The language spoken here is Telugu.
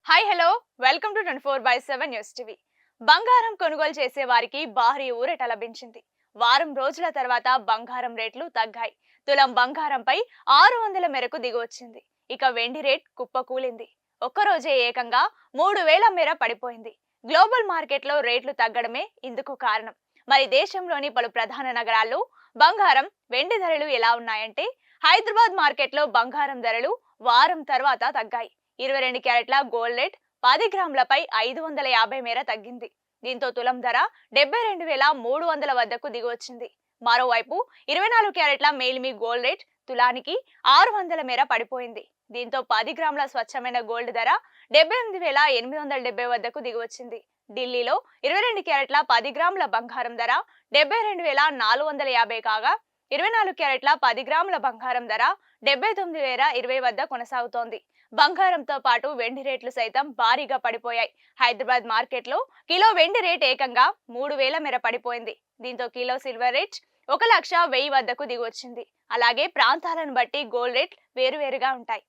Hi hello welcome to 24/7 news TV. బంగారం కొనుగోలు చేసే వారికి భారీ ఊరట లభించింది. వారం రోజుల తర్వాత బంగారం రేట్లు తగ్గాయి. తులం బంగారంపై 600 మేరకు దిగొచ్చింది. ఇక వెండి రేట్ కుప్పకూలింది. ఒక్కరోజే ఏకంగా 3000 మేర పడిపోయింది. గ్లోబల్ మార్కెట్లో రేట్లు తగ్గడమే ఇందుకు కారణం. మరి దేశంలోని పలు ప్రధాన నగరాల్లో బంగారం, వెండి ధరలు ఎలా ఉన్నాయంటే, హైదరాబాద్ మార్కెట్లో బంగారం ధరలు వారం తర్వాత తగ్గాయి. 22 క్యారెట్ల గోల్డ్ రేట్ 10 గ్రాములపై 550 మేర తగ్గింది. దీంతో తులం ధర 72,300 వద్దకు దిగొచ్చింది. మరోవైపు 24 క్యారెట్ల మేలిమి గోల్డ్ రేట్ తులానికి 600 మేర పడిపోయింది. దీంతో 10 గ్రాముల స్వచ్ఛమైన గోల్డ్ ధర 78,870 వద్దకు దిగొచ్చింది. ఢిల్లీలో 22 క్యారెట్ల 10 గ్రాముల బంగారం ధర 72,450 కాగా, 24 క్యారెట్ల 10 గ్రాముల బంగారం ధర 79,020 వద్ద కొనసాగుతోంది. బంగారంతో పాటు వెండి రేట్లు సైతం భారీగా పడిపోయాయి. హైదరాబాద్ మార్కెట్లో కిలో వెండి రేట్ ఏకంగా 3000 మేర పడిపోయింది. దీంతో కిలో సిల్వర్ రేట్ 1,10,000 వద్దకు దిగొచ్చింది. అలాగే ప్రాంతాలను బట్టి గోల్డ్ రేట్ వేరువేరుగా ఉంటాయి.